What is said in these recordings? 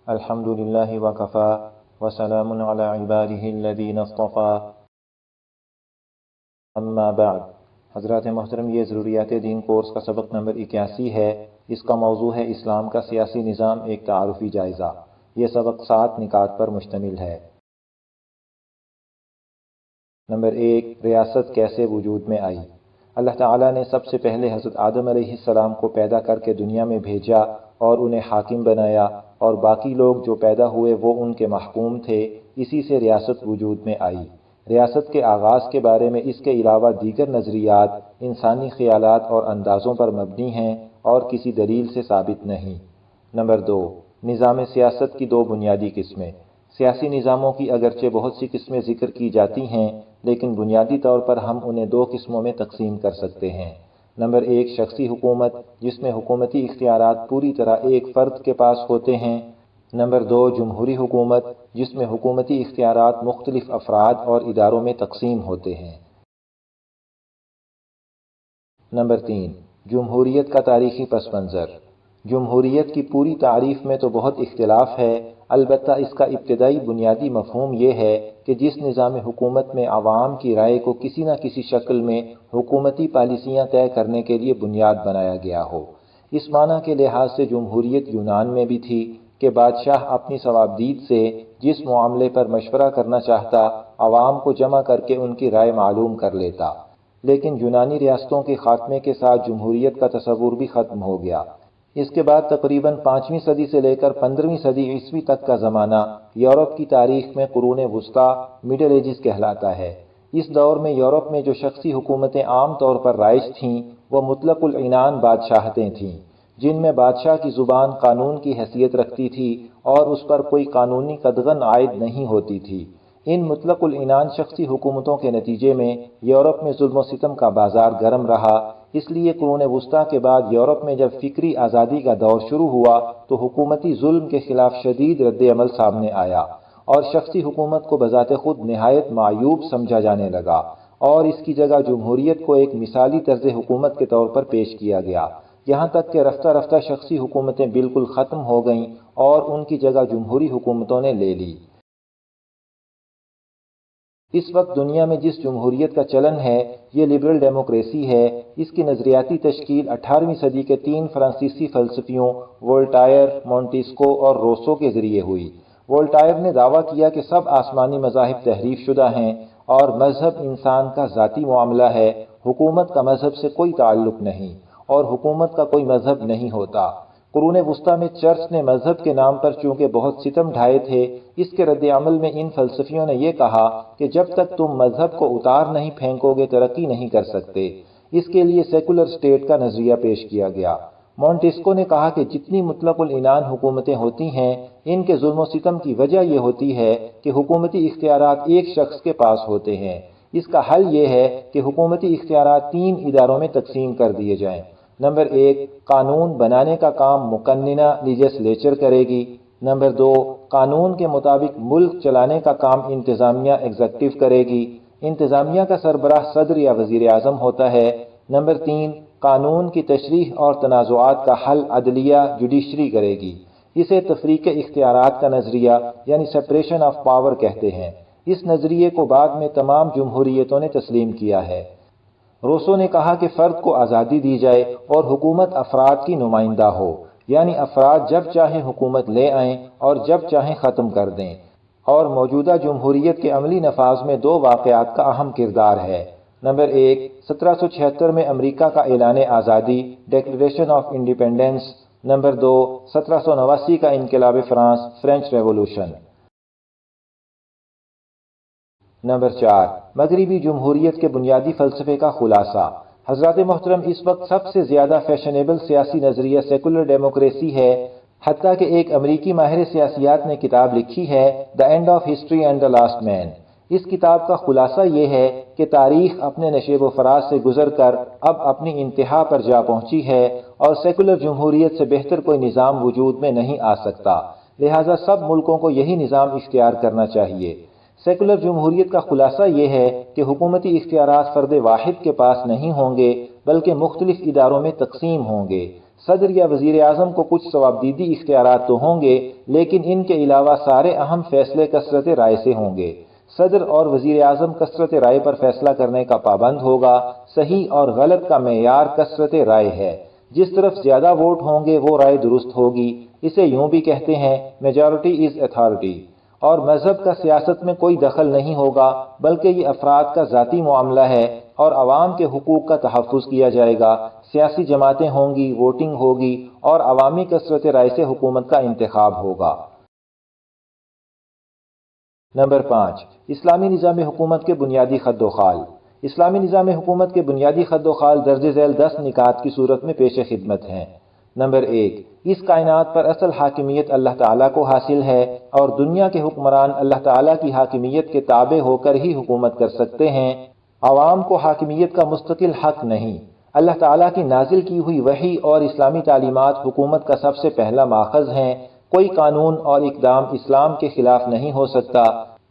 الحمد للہ وکفا وسلام علی عبادہ الذین اصطفا اما بعد۔ حضرات محترم، یہ ضروریات دین کورس کا سبق نمبر 81 ہے۔ اس کا موضوع ہے اسلام کا سیاسی نظام، ایک تعارفی جائزہ۔ یہ سبق 7 نکات پر مشتمل ہے۔ نمبر 1، ریاست کیسے وجود میں آئی؟ اللہ تعالیٰ نے سب سے پہلے حضرت آدم علیہ السلام کو پیدا کر کے دنیا میں بھیجا اور انہیں حاکم بنایا، اور باقی لوگ جو پیدا ہوئے وہ ان کے محکوم تھے۔ اسی سے ریاست وجود میں آئی۔ ریاست کے آغاز کے بارے میں اس کے علاوہ دیگر نظریات انسانی خیالات اور اندازوں پر مبنی ہیں اور کسی دلیل سے ثابت نہیں۔ نمبر 2، نظام سیاست کی 2 بنیادی قسمیں۔ سیاسی نظاموں کی اگرچہ بہت سی قسمیں ذکر کی جاتی ہیں، لیکن بنیادی طور پر ہم انہیں 2 قسموں میں تقسیم کر سکتے ہیں۔ نمبر 1، شخصی حکومت، جس میں حکومتی اختیارات پوری طرح ایک فرد کے پاس ہوتے ہیں۔ نمبر 2، جمہوری حکومت، جس میں حکومتی اختیارات مختلف افراد اور اداروں میں تقسیم ہوتے ہیں۔ نمبر 3، جمہوریت کا تاریخی پس منظر۔ جمہوریت کی پوری تعریف میں تو بہت اختلاف ہے، البتہ اس کا ابتدائی بنیادی مفہوم یہ ہے کہ جس نظام حکومت میں عوام کی رائے کو کسی نہ کسی شکل میں حکومتی پالیسیاں طے کرنے کے لیے بنیاد بنایا گیا ہو۔ اس معنی کے لحاظ سے جمہوریت یونان میں بھی تھی کہ بادشاہ اپنی صوابدید سے جس معاملے پر مشورہ کرنا چاہتا، عوام کو جمع کر کے ان کی رائے معلوم کر لیتا۔ لیکن یونانی ریاستوں کے خاتمے کے ساتھ جمہوریت کا تصور بھی ختم ہو گیا۔ اس کے بعد تقریباً 5ویں صدی سے لے کر 15ویں صدی عیسوی تک کا زمانہ یورپ کی تاریخ میں قرون وسطیٰ، مڈل ایجز کہلاتا ہے۔ اس دور میں یورپ میں جو شخصی حکومتیں عام طور پر رائج تھیں وہ مطلق العنان بادشاہتیں تھیں، جن میں بادشاہ کی زبان قانون کی حیثیت رکھتی تھی اور اس پر کوئی قانونی قدغن عائد نہیں ہوتی تھی۔ ان مطلق العنان شخصی حکومتوں کے نتیجے میں یورپ میں ظلم و ستم کا بازار گرم رہا۔ اس لیے قرون وسطیٰ کے بعد یورپ میں جب فکری آزادی کا دور شروع ہوا تو حکومتی ظلم کے خلاف شدید رد عمل سامنے آیا، اور شخصی حکومت کو بذات خود نہایت معیوب سمجھا جانے لگا، اور اس کی جگہ جمہوریت کو ایک مثالی طرز حکومت کے طور پر پیش کیا گیا، یہاں تک کہ رفتہ رفتہ شخصی حکومتیں بالکل ختم ہو گئیں اور ان کی جگہ جمہوری حکومتوں نے لے لی۔ اس وقت دنیا میں جس جمہوریت کا چلن ہے یہ لبرل ڈیموکریسی ہے۔ اس کی نظریاتی تشکیل 18ویں صدی کے 3 فرانسیسی فلسفیوں وولٹائر، مونٹیسکو اور روسو کے ذریعے ہوئی۔ وولٹائر نے دعویٰ کیا کہ سب آسمانی مذاہب تحریف شدہ ہیں اور مذہب انسان کا ذاتی معاملہ ہے، حکومت کا مذہب سے کوئی تعلق نہیں، اور حکومت کا کوئی مذہب نہیں ہوتا۔ قرون وسطیٰ میں چرچ نے مذہب کے نام پر چونکہ بہت ستم ڈھائے تھے، اس کے رد عمل میں ان فلسفیوں نے یہ کہا کہ جب تک تم مذہب کو اتار نہیں پھینکو گے ترقی نہیں کر سکتے۔ اس کے لیے سیکولر اسٹیٹ کا نظریہ پیش کیا گیا۔ مونٹیسکو نے کہا کہ جتنی مطلق العنان حکومتیں ہوتی ہیں ان کے ظلم و ستم کی وجہ یہ ہوتی ہے کہ حکومتی اختیارات ایک شخص کے پاس ہوتے ہیں۔ اس کا حل یہ ہے کہ حکومتی اختیارات 3 اداروں میں تقسیم کر دیے جائیں۔ نمبر 1، قانون بنانے کا کام مقننہ لیجسلیچر کرے گی۔ نمبر 2، قانون کے مطابق ملک چلانے کا کام انتظامیہ ایگزیکٹو کرے گی۔ انتظامیہ کا سربراہ صدر یا وزیر اعظم ہوتا ہے۔ نمبر 3، قانون کی تشریح اور تنازعات کا حل عدلیہ جوڈیشری کرے گی۔ اسے تفریق اختیارات کا نظریہ یعنی سپریشن آف پاور کہتے ہیں۔ اس نظریے کو بعد میں تمام جمہوریتوں نے تسلیم کیا ہے۔ روسو نے کہا کہ فرد کو آزادی دی جائے اور حکومت افراد کی نمائندہ ہو، یعنی افراد جب چاہیں حکومت لے آئیں اور جب چاہیں ختم کر دیں، اور موجودہ جمہوریت کے عملی نفاذ میں 2 واقعات کا اہم کردار ہے۔ نمبر 1، 1776 میں امریکہ کا اعلان آزادی، ڈیکلریشن آف انڈیپینڈنس۔ نمبر 2، 1789 کا انقلاب فرانس، فرینچ ریولوشن۔ نمبر 4، مغربی جمہوریت کے بنیادی فلسفے کا خلاصہ۔ حضرات محترم، اس وقت سب سے زیادہ فیشنیبل سیاسی نظریہ سیکولر ڈیموکریسی ہے، حتیٰ کہ ایک امریکی ماہر سیاسیات نے کتاب لکھی ہے the end of history and the last man. اس کتاب کا خلاصہ یہ ہے کہ تاریخ اپنے نشیب و فراز سے گزر کر اب اپنی انتہا پر جا پہنچی ہے اور سیکولر جمہوریت سے بہتر کوئی نظام وجود میں نہیں آ سکتا، لہٰذا سب ملکوں کو یہی نظام اختیار کرنا چاہیے۔ سیکولر جمہوریت کا خلاصہ یہ ہے کہ حکومتی اختیارات فرد واحد کے پاس نہیں ہوں گے بلکہ مختلف اداروں میں تقسیم ہوں گے۔ صدر یا وزیر اعظم کو کچھ ثوابدیدی اختیارات تو ہوں گے، لیکن ان کے علاوہ سارے اہم فیصلے کثرت رائے سے ہوں گے۔ صدر اور وزیر اعظم کثرت رائے پر فیصلہ کرنے کا پابند ہوگا۔ صحیح اور غلط کا معیار کثرت رائے ہے۔ جس طرف زیادہ ووٹ ہوں گے وہ رائے درست ہوگی۔ اسے یوں بھی کہتے ہیں میجارٹی از اتھارٹی۔ اور مذہب کا سیاست میں کوئی دخل نہیں ہوگا، بلکہ یہ افراد کا ذاتی معاملہ ہے اور عوام کے حقوق کا تحفظ کیا جائے گا۔ سیاسی جماعتیں ہوں گی، ووٹنگ ہوگی اور عوامی کثرت رائے سے حکومت کا انتخاب ہوگا۔ نمبر 5، اسلامی نظام حکومت کے بنیادی خط و خال۔ اسلامی نظام حکومت کے بنیادی خط و خال درج ذیل 10 نکات کی صورت میں پیش خدمت ہیں۔ نمبر 1، اس کائنات پر اصل حاکمیت اللہ تعالیٰ کو حاصل ہے اور دنیا کے حکمران اللہ تعالیٰ کی حاکمیت کے تابع ہو کر ہی حکومت کر سکتے ہیں۔ عوام کو حاکمیت کا مستقل حق نہیں۔ اللہ تعالیٰ کی نازل کی ہوئی وحی اور اسلامی تعلیمات حکومت کا سب سے پہلا ماخذ ہیں۔ کوئی قانون اور اقدام اسلام کے خلاف نہیں ہو سکتا۔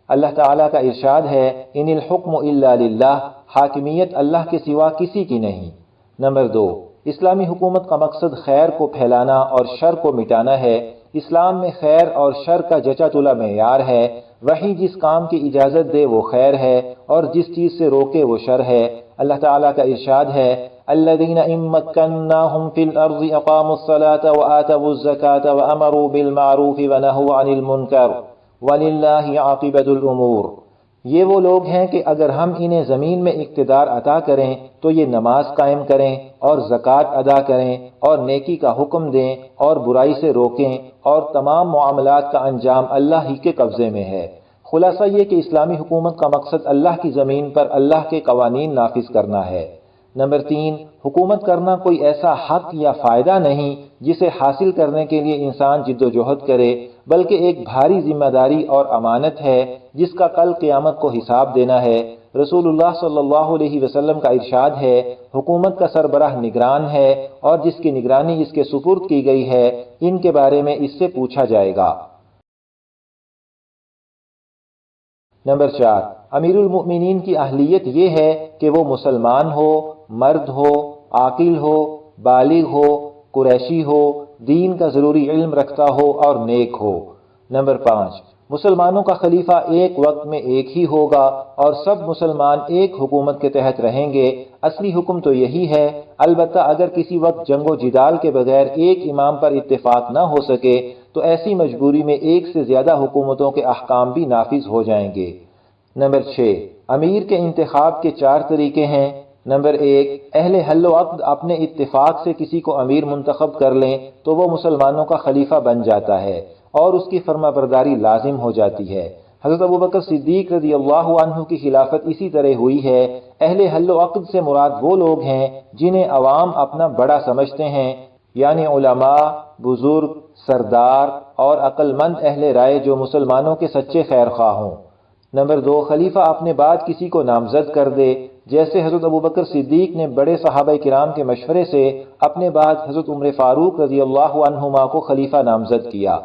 اللہ تعالیٰ کا ارشاد ہے، ان الحکم الا للہ، حاکمیت اللہ کے سوا کسی کی نہیں۔ نمبر 2، اسلامی حکومت کا مقصد خیر کو پھیلانا اور شر کو مٹانا ہے۔ اسلام میں خیر اور شر کا جچا تلا معیار ہے۔ وحی جس کام کی اجازت دے وہ خیر ہے اور جس چیز سے روکے وہ شر ہے۔ اللہ تعالیٰ کا ارشاد ہے، الذین ان مکناہم فی الارض اقاموا الصلاة وآتوا الزکاة وامروا بالمعروف ونہوا عن المنکر وللہ عاقبۃ الامور۔ یہ وہ لوگ ہیں کہ اگر ہم انہیں زمین میں اقتدار عطا کریں تو یہ نماز قائم کریں اور زکوٰۃ ادا کریں اور نیکی کا حکم دیں اور برائی سے روکیں، اور تمام معاملات کا انجام اللہ ہی کے قبضے میں ہے۔ خلاصہ یہ کہ اسلامی حکومت کا مقصد اللہ کی زمین پر اللہ کے قوانین نافذ کرنا ہے۔ نمبر 3، حکومت کرنا کوئی ایسا حق یا فائدہ نہیں جسے حاصل کرنے کے لیے انسان جد و جہد کرے، بلکہ ایک بھاری ذمہ داری اور امانت ہے جس کا کل قیامت کو حساب دینا ہے۔ رسول اللہ صلی اللہ علیہ وسلم کا ارشاد ہے، حکومت کا سربراہ نگران ہے اور جس کی نگرانی اس کے سپرد کی گئی ہے، ان کے بارے میں اس سے پوچھا جائے گا۔ نمبر 4، امیر المؤمنین کی اہلیت یہ ہے کہ وہ مسلمان ہو، مرد ہو، عاقل ہو، بالغ ہو، قریشی ہو، دین کا ضروری علم رکھتا ہو اور نیک ہو۔ نمبر 5، مسلمانوں کا خلیفہ ایک وقت میں ایک ہی ہوگا اور سب مسلمان ایک حکومت کے تحت رہیں گے۔ اصلی حکم تو یہی ہے، البتہ اگر کسی وقت جنگ و جدال کے بغیر ایک امام پر اتفاق نہ ہو سکے تو ایسی مجبوری میں ایک سے زیادہ حکومتوں کے احکام بھی نافذ ہو جائیں گے۔ نمبر 6، امیر کے انتخاب کے 4 طریقے ہیں۔ نمبر 1، اہل حل و عقد اپنے اتفاق سے کسی کو امیر منتخب کر لیں تو وہ مسلمانوں کا خلیفہ بن جاتا ہے اور اس کی فرما برداری لازم ہو جاتی ہے۔ حضرت ابوبکر صدیق رضی اللہ عنہ کی خلافت اسی طرح ہوئی ہے۔ اہل حل و عقد سے مراد وہ لوگ ہیں جنہیں عوام اپنا بڑا سمجھتے ہیں، یعنی علماء، بزرگ، سردار اور عقل مند اہل رائے جو مسلمانوں کے سچے خیر خواہ ہوں۔ نمبر 2، خلیفہ اپنے بعد کسی کو نامزد کر دے، جیسے حضرت ابوبکر صدیق نے بڑے صحابہ کرام کے مشورے سے اپنے بعد حضرت عمر فاروق رضی اللہ عنہما کو خلیفہ نامزد کیا۔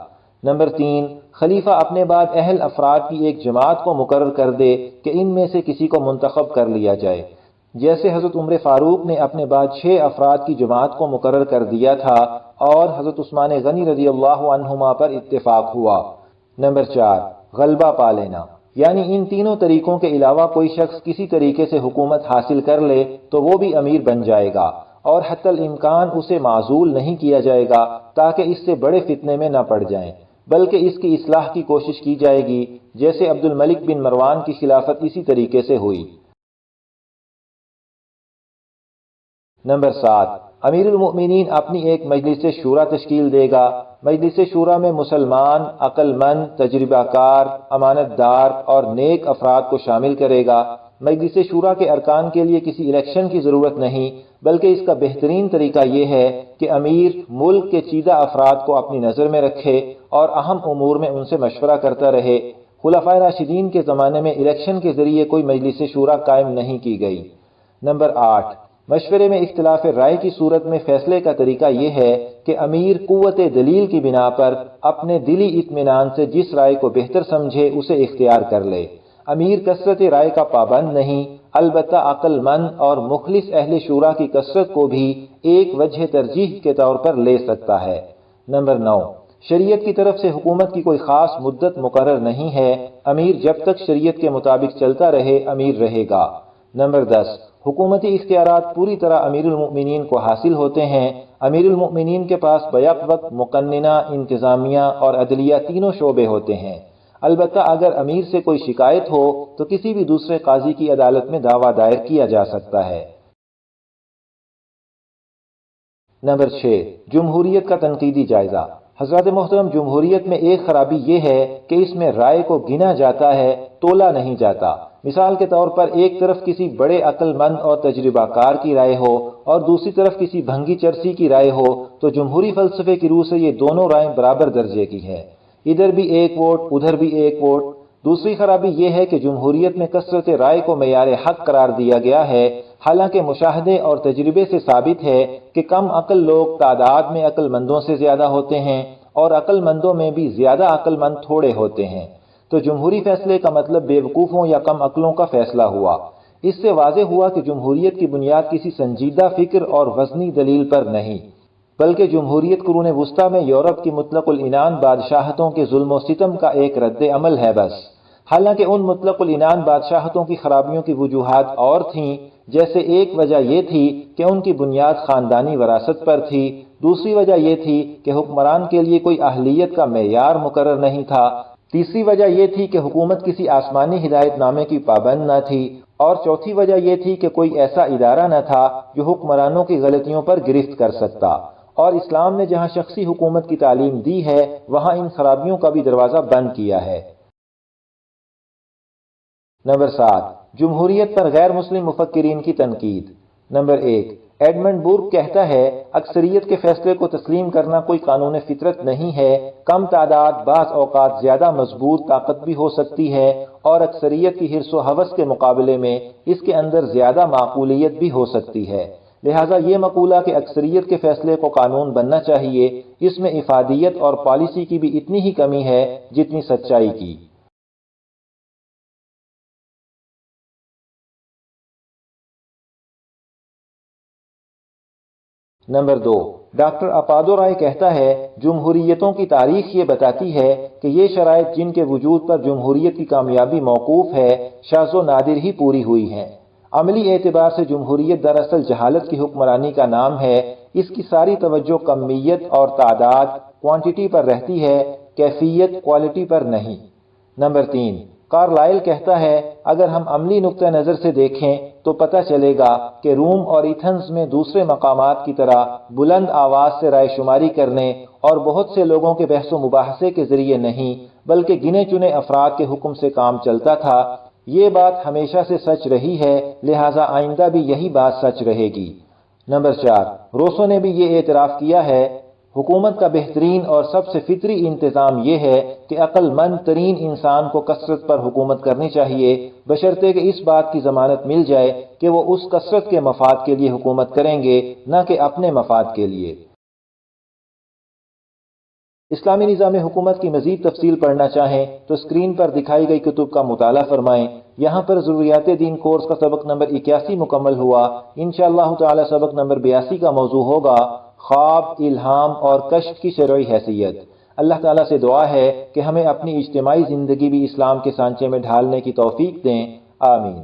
نمبر 3، خلیفہ اپنے بعد اہل افراد کی ایک جماعت کو مقرر کر دے کہ ان میں سے کسی کو منتخب کر لیا جائے، جیسے حضرت عمر فاروق نے اپنے بعد 6 افراد کی جماعت کو مقرر کر دیا تھا اور حضرت عثمان غنی رضی اللہ عنہما پر اتفاق ہوا۔ نمبر 4، غلبہ پا لینا، یعنی ان تینوں طریقوں کے علاوہ کوئی شخص کسی طریقے سے حکومت حاصل کر لے تو وہ بھی امیر بن جائے گا اور حتی الامکان اسے معزول نہیں کیا جائے گا تاکہ اس سے بڑے فتنے میں نہ پڑ جائیں، بلکہ اس کی اصلاح کی کوشش کی جائے گی، جیسے عبد الملک بن مروان کی خلافت اسی طریقے سے ہوئی۔ نمبر 7، امیر المؤمنین اپنی ایک مجلس شورا تشکیل دے گا۔ مجلس شورا میں مسلمان، عقل مند، تجربہ کار، امانت دار اور نیک افراد کو شامل کرے گا۔ مجلس شورا کے ارکان کے لیے کسی الیکشن کی ضرورت نہیں، بلکہ اس کا بہترین طریقہ یہ ہے کہ امیر ملک کے چیدہ افراد کو اپنی نظر میں رکھے اور اہم امور میں ان سے مشورہ کرتا رہے۔ خلفائے راشدین کے زمانے میں الیکشن کے ذریعے کوئی مجلس شورا قائم نہیں کی گئی۔ نمبر 8، مشورے میں اختلاف رائے کی صورت میں فیصلے کا طریقہ یہ ہے کہ امیر قوت دلیل کی بنا پر اپنے دلی اطمینان سے جس رائے کو بہتر سمجھے اسے اختیار کر لے۔ امیر کثرت رائے کا پابند نہیں، البتہ عقل مند اور مخلص اہل شورا کی کثرت کو بھی ایک وجہ ترجیح کے طور پر لے سکتا ہے۔ نمبر 9، شریعت کی طرف سے حکومت کی کوئی خاص مدت مقرر نہیں ہے، امیر جب تک شریعت کے مطابق چلتا رہے امیر رہے گا۔ نمبر 10، حکومتی اختیارات پوری طرح امیر المؤمنین کو حاصل ہوتے ہیں۔ امیر المؤمنین کے پاس بیک وقت مقننہ، انتظامیہ اور عدلیہ تینوں شعبے ہوتے ہیں۔ البتہ اگر امیر سے کوئی شکایت ہو تو کسی بھی دوسرے قاضی کی عدالت میں دعویٰ دائر کیا جا سکتا ہے۔ نمبر 6، جمہوریت کا تنقیدی جائزہ۔ حضرات محترم، جمہوریت میں ایک خرابی یہ ہے کہ اس میں رائے کو گنا جاتا ہے، تولا نہیں جاتا۔ مثال کے طور پر ایک طرف کسی بڑے عقل مند اور تجربہ کار کی رائے ہو اور دوسری طرف کسی بھنگی چرسی کی رائے ہو تو جمہوری فلسفے کی روح سے یہ دونوں رائیں برابر درجے کی ہیں، ادھر بھی ایک ووٹ ادھر بھی ایک ووٹ۔ دوسری خرابی یہ ہے کہ جمہوریت میں کثرت رائے کو معیار حق قرار دیا گیا ہے، حالانکہ مشاہدے اور تجربے سے ثابت ہے کہ کم عقل لوگ تعداد میں عقل مندوں سے زیادہ ہوتے ہیں اور عقل مندوں میں بھی زیادہ عقل مند تھوڑے ہوتے ہیں۔ تو جمہوری فیصلے کا مطلب بے وقوفوں یا کم عقلوں کا فیصلہ ہوا۔ اس سے واضح ہوا کہ جمہوریت کی بنیاد کسی سنجیدہ فکر اور وزنی دلیل پر نہیں، بلکہ جمہوریت قرون وسطیٰ میں یورپ کی مطلق العنان بادشاہتوں کے ظلم و ستم کا ایک رد عمل ہے بس۔ حالانکہ ان مطلق العنان بادشاہتوں کی خرابیوں کی وجوہات اور تھیں، جیسے ایک وجہ یہ تھی کہ ان کی بنیاد خاندانی وراثت پر تھی، دوسری وجہ یہ تھی کہ حکمران کے لیے کوئی اہلیت کا معیار مقرر نہیں تھا، تیسری وجہ یہ تھی کہ حکومت کسی آسمانی ہدایت نامے کی پابند نہ تھی، اور چوتھی وجہ یہ تھی کہ کوئی ایسا ادارہ نہ تھا جو حکمرانوں کی غلطیوں پر گرفت کر سکتا۔ اور اسلام نے جہاں شخصی حکومت کی تعلیم دی ہے وہاں ان خرابیوں کا بھی دروازہ بند کیا ہے۔ نمبر 7، جمہوریت پر غیر مسلم مفکرین کی تنقید۔ نمبر 1، ایڈمنڈ بورک کہتا ہے، اکثریت کے فیصلے کو تسلیم کرنا کوئی قانون فطرت نہیں ہے، کم تعداد بعض اوقات زیادہ مضبوط طاقت بھی ہو سکتی ہے اور اکثریت کی حرص و ہوس کے مقابلے میں اس کے اندر زیادہ معقولیت بھی ہو سکتی ہے۔ لہٰذا یہ مقولہ کہ اکثریت کے فیصلے کو قانون بننا چاہیے، اس میں افادیت اور پالیسی کی بھی اتنی ہی کمی ہے جتنی سچائی کی۔ نمبر 2، ڈاکٹر اپادو رائے کہتا ہے، جمہوریتوں کی تاریخ یہ بتاتی ہے کہ یہ شرائط جن کے وجود پر جمہوریت کی کامیابی موقوف ہے، شاذ و نادر ہی پوری ہوئی ہیں۔ عملی اعتبار سے جمہوریت دراصل جہالت کی حکمرانی کا نام ہے، اس کی ساری توجہ کمیت اور تعداد کوانٹٹی پر رہتی ہے، کیفیت کوالٹی پر نہیں۔ نمبر 3، کارلائل کہتا ہے، اگر ہم عملی نقطہ نظر سے دیکھیں تو پتہ چلے گا کہ روم اور ایتھنز میں دوسرے مقامات کی طرح بلند آواز سے رائے شماری کرنے اور بہت سے لوگوں کے بحث و مباحثے کے ذریعے نہیں بلکہ گنے چنے افراد کے حکم سے کام چلتا تھا۔ یہ بات ہمیشہ سے سچ رہی ہے، لہٰذا آئندہ بھی یہی بات سچ رہے گی۔ نمبر 4، روسو نے بھی یہ اعتراف کیا ہے، حکومت کا بہترین اور سب سے فطری انتظام یہ ہے کہ عقل مند ترین انسان کو کثرت پر حکومت کرنی چاہیے، بشرطے کہ اس بات کی ضمانت مل جائے کہ وہ اس کثرت کے مفاد کے لیے حکومت کریں گے، نہ کہ اپنے مفاد کے لیے۔ اسلامی نظام حکومت کی مزید تفصیل پڑھنا چاہیں تو اسکرین پر دکھائی گئی کتب کا مطالعہ فرمائیں۔ یہاں پر ضروریات دین کورس کا سبق نمبر 81 مکمل ہوا۔ انشاءاللہ تعالی سبق نمبر 82 کا موضوع ہوگا خواب، الہام اور کشف کی شرعی حیثیت۔ اللہ تعالیٰ سے دعا ہے کہ ہمیں اپنی اجتماعی زندگی بھی اسلام کے سانچے میں ڈھالنے کی توفیق دیں، آمین۔